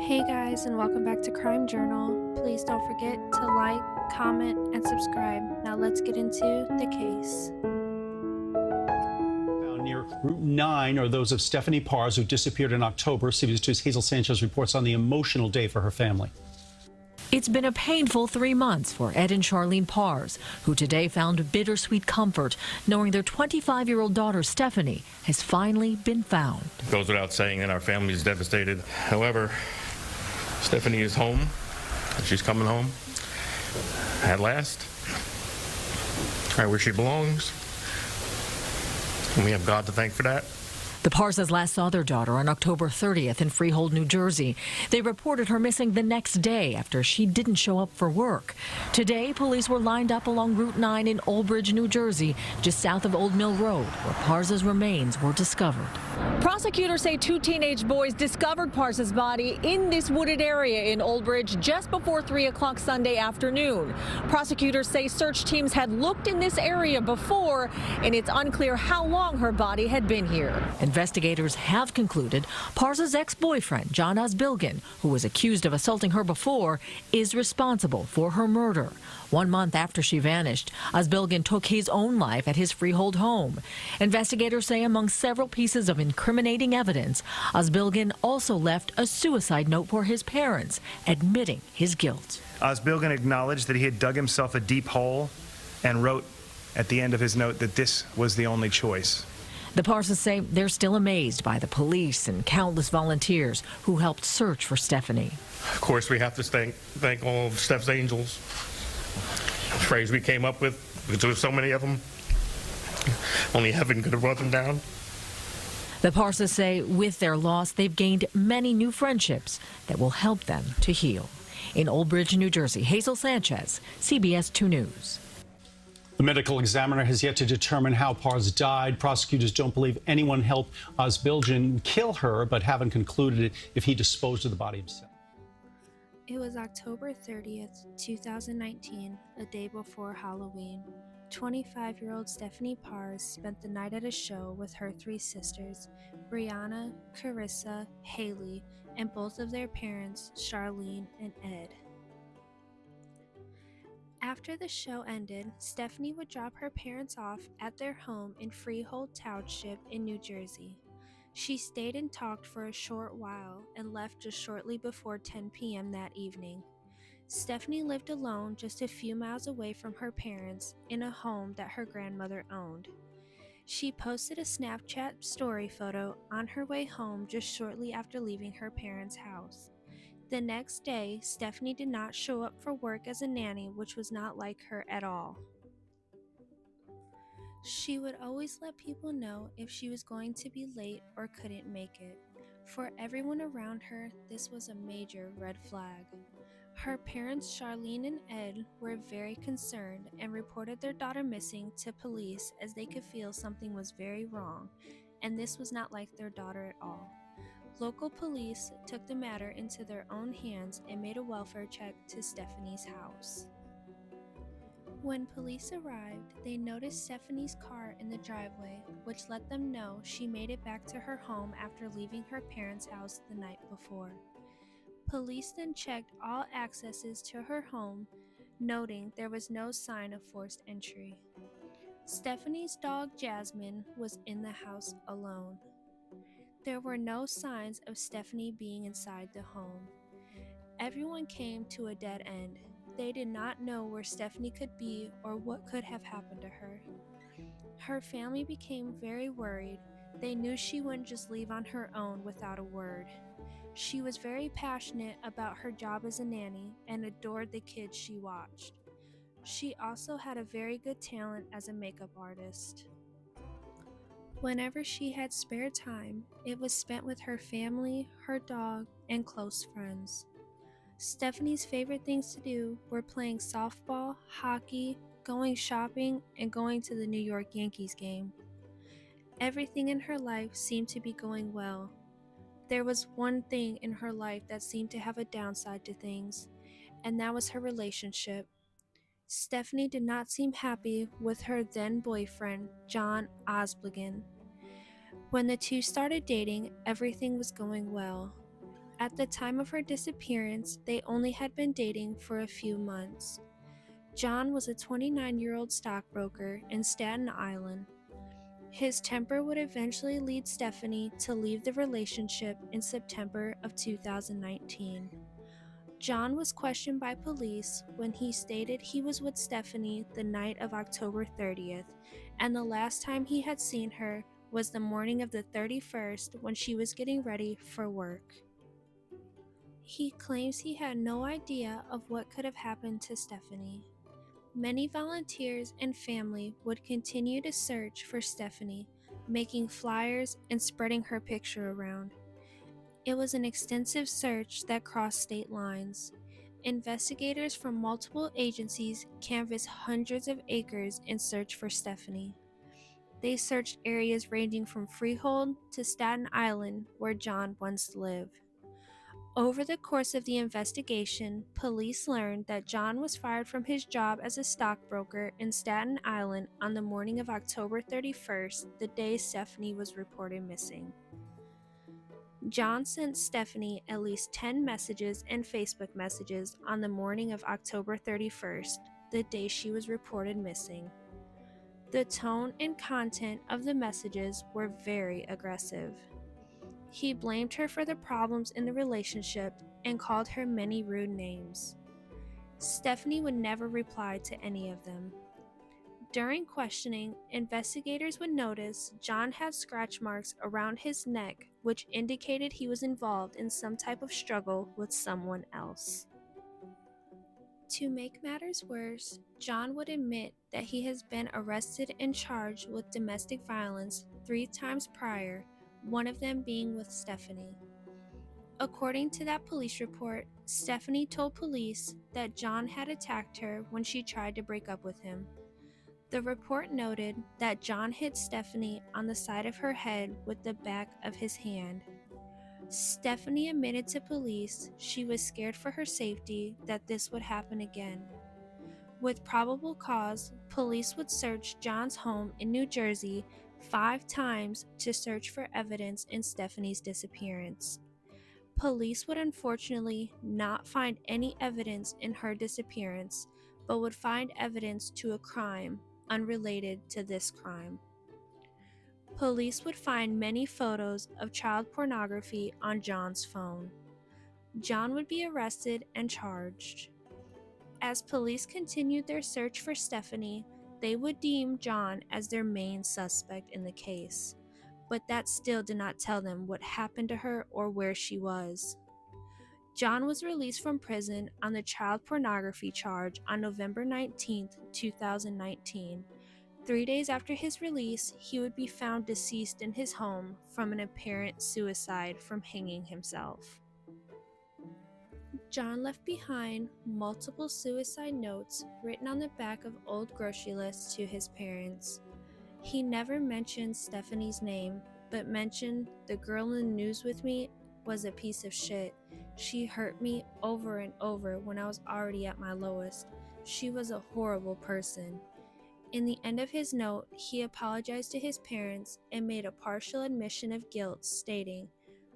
Hey guys, and welcome back to Crime Journal. Please don't forget to like, comment, and subscribe. Now let's get into the case. Found near Route 9 are those of Stepanie Parze, who disappeared in October. CBS 2's Hazel Sanchez reports on the emotional day for her family. It's been a painful 3 months for Ed and Charlene Parze, who today found bittersweet comfort knowing their 25-year-old daughter, Stepanie, has finally been found. It goes without saying that our family is devastated. However, Stepanie is home. She's coming home at last, right where she belongs. And we have God to thank for that. The Parzes last saw their daughter on October 30th in Freehold, New Jersey. They reported her missing the next day after she didn't show up for work. Today, police were lined up along Route 9 in Old Bridge, New Jersey, just south of Old Mill Road, where Parze's remains were discovered. Prosecutors say 2 teenage boys discovered Parze's body in this wooded area in Old Bridge just before 3 o'clock Sunday afternoon. Prosecutors say search teams had looked in this area before, and it's unclear how long her body had been here. Investigators have concluded Parze's ex-boyfriend, John Osbilgin, who was accused of assaulting her before, is responsible for her murder. 1 month after she vanished, Osbilgin took his own life at his Freehold home. Investigators say among several pieces of incriminating evidence, Osbilgin also left a suicide note for his parents, admitting his guilt. Osbilgin acknowledged that he had dug himself a deep hole and wrote at the end of his note that this was the only choice. The Parzes say they're still amazed by the police and countless volunteers who helped search for Stepanie. Of course, we have to thank all of Steph's angels. The phrase we came up with, because there were so many of them, only heaven could have brought them down. The Parzes say with their loss, they've gained many new friendships that will help them to heal. In Old Bridge, New Jersey, Hazel Sanchez, CBS 2 News. The medical examiner has yet to determine how Parze died. Prosecutors don't believe anyone helped Osbilgin kill her, but haven't concluded if he disposed of the body himself. It was October 30th, 2019, a day before Halloween. 25-year-old Stepanie Parze spent the night at a show with her 3 sisters, Brianna, Carissa, Haley, and both of their parents, Charlene and Ed. After the show ended, Stepanie would drop her parents off at their home in Freehold Township in New Jersey. She stayed and talked for a short while and left just shortly before 10 p.m. that evening. Stepanie lived alone just a few miles away from her parents in a home that her grandmother owned. She posted a Snapchat story photo on her way home just shortly after leaving her parents' house. The next day, Stepanie did not show up for work as a nanny, which was not like her at all. She would always let people know if she was going to be late or couldn't make it. For everyone around her, this was a major red flag. Her parents, Charlene and Ed, were very concerned and reported their daughter missing to police as they could feel something was very wrong, and this was not like their daughter at all. Local police took the matter into their own hands and made a welfare check to Stefanie's house. When police arrived, they noticed Stefanie's car in the driveway, which let them know she made it back to her home after leaving her parents' house the night before. Police then checked all accesses to her home, noting there was no sign of forced entry. Stefanie's dog Jasmine was in the house alone. There were no signs of Stepanie being inside the home. Everyone came to a dead end. They did not know where Stepanie could be or what could have happened to her. Her family became very worried. They knew she wouldn't just leave on her own without a word. She was very passionate about her job as a nanny and adored the kids she watched. She also had a very good talent as a makeup artist. Whenever she had spare time, it was spent with her family, her dog, and close friends. Stefanie's favorite things to do were playing softball, hockey, going shopping, and going to the New York Yankees game. Everything in her life seemed to be going well. There was one thing in her life that seemed to have a downside to things, and that was her relationship. Stepanie did not seem happy with her then boyfriend, John Osbilgin. When the two started dating, everything was going well. At the time of her disappearance, they only had been dating for a few months. John was a 29-year-old stockbroker in Staten Island. His temper would eventually lead Stepanie to leave the relationship in September of 2019. John was questioned by police when he stated he was with Stepanie the night of October 30th, and the last time he had seen her was the morning of the 31st when she was getting ready for work. He claims he had no idea of what could have happened to Stepanie. Many volunteers and family would continue to search for Stepanie, making flyers and spreading her picture around. It was an extensive search that crossed state lines. Investigators from multiple agencies canvassed hundreds of acres in search for Stepanie. They searched areas ranging from Freehold to Staten Island, where John once lived. Over the course of the investigation, police learned that John was fired from his job as a stockbroker in Staten Island on the morning of October 31st, the day Stepanie was reported missing. John sent Stepanie at least 10 messages and Facebook messages on the morning of October 31st, the day she was reported missing. The tone and content of the messages were very aggressive. He blamed her for the problems in the relationship and called her many rude names. Stepanie would never reply to any of them. During questioning, investigators would notice John had scratch marks around his neck, which indicated he was involved in some type of struggle with someone else. To make matters worse, John would admit that he has been arrested and charged with domestic violence 3 times prior, one of them being with Stepanie. According to that police report, Stepanie told police that John had attacked her when she tried to break up with him. The report noted that John hit Stepanie on the side of her head with the back of his hand. Stepanie admitted to police she was scared for her safety that this would happen again. With probable cause, police would search John's home in New Jersey 5 times to search for evidence in Stefanie's disappearance. Police would unfortunately not find any evidence in her disappearance, but would find evidence to a crime unrelated to this crime. Police would find many photos of child pornography on John's phone. John would be arrested and charged. As police continued their search for Stepanie, they would deem John as their main suspect in the case, but that still did not tell them what happened to her or where she was. John was released from prison on the child pornography charge on November 19, 2019. 3 days after his release, he would be found deceased in his home from an apparent suicide from hanging himself. John left behind multiple suicide notes written on the back of old grocery lists to his parents. He never mentioned Stefanie's name, but mentioned the girl in the news with me was a piece of shit. She hurt me over and over when I was already at my lowest. She was a horrible person. In the end of his note, he apologized to his parents and made a partial admission of guilt, stating,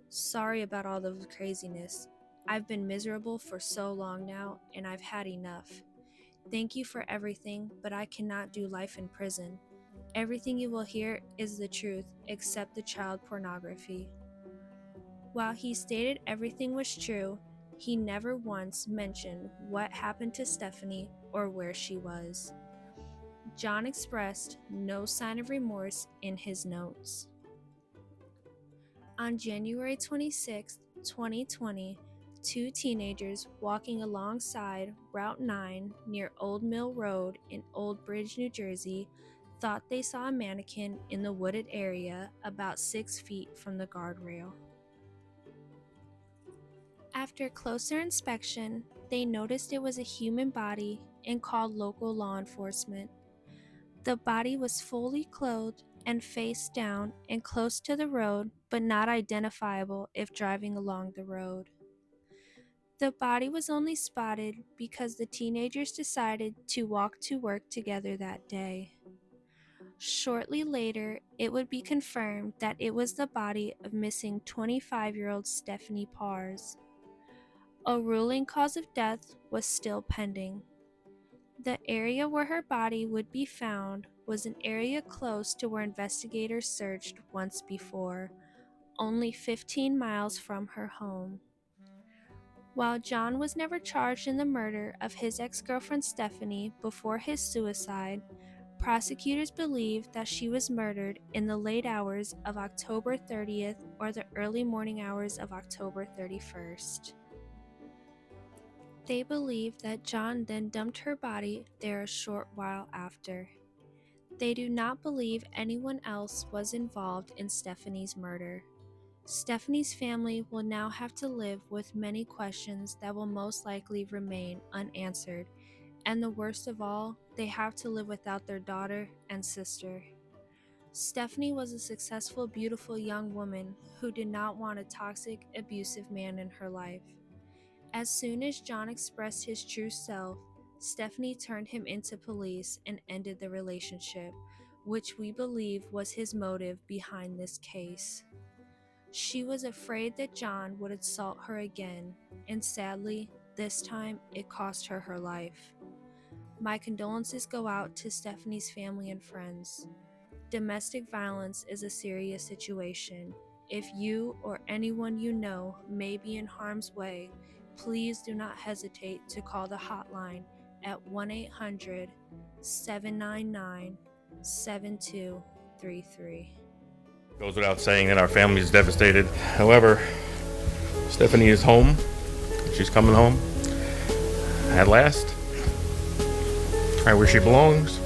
"Sorry about all the craziness. I've been miserable for so long now, and I've had enough. Thank you for everything, but I cannot do life in prison. Everything you will hear is the truth, except the child pornography." While he stated everything was true, he never once mentioned what happened to Stepanie or where she was. John expressed no sign of remorse in his notes. On January 26, 2020, 2 teenagers walking alongside Route 9 near Old Mill Road in Old Bridge, New Jersey, thought they saw a mannequin in the wooded area about 6 feet from the guardrail. After closer inspection, they noticed it was a human body and called local law enforcement. The body was fully clothed and face down and close to the road, but not identifiable if driving along the road. The body was only spotted because the teenagers decided to walk to work together that day. Shortly later, it would be confirmed that it was the body of missing 25-year-old Stepanie Parze. A ruling cause of death was still pending. The area where her body would be found was an area close to where investigators searched once before, only 15 miles from her home. While John was never charged in the murder of his ex-girlfriend Stepanie before his suicide, prosecutors believe that she was murdered in the late hours of October 30th or the early morning hours of October 31st. They believe that John then dumped her body there a short while after. They do not believe anyone else was involved in Stefanie's murder. Stefanie's family will now have to live with many questions that will most likely remain unanswered, and the worst of all, they have to live without their daughter and sister. Stepanie was a successful, beautiful young woman who did not want a toxic, abusive man in her life. As soon as John expressed his true self, Stepanie turned him into police and ended the relationship, which we believe was his motive behind this case. She was afraid that John would assault her again, and sadly, this time it cost her her life. My condolences go out to Stefanie's family and friends. Domestic violence is a serious situation. If you or anyone you know may be in harm's way, please do not hesitate to call the hotline at 1-800-799-7233. Goes without saying that our family is devastated. However, Stepanie is home. She's coming home at last. Right where she belongs.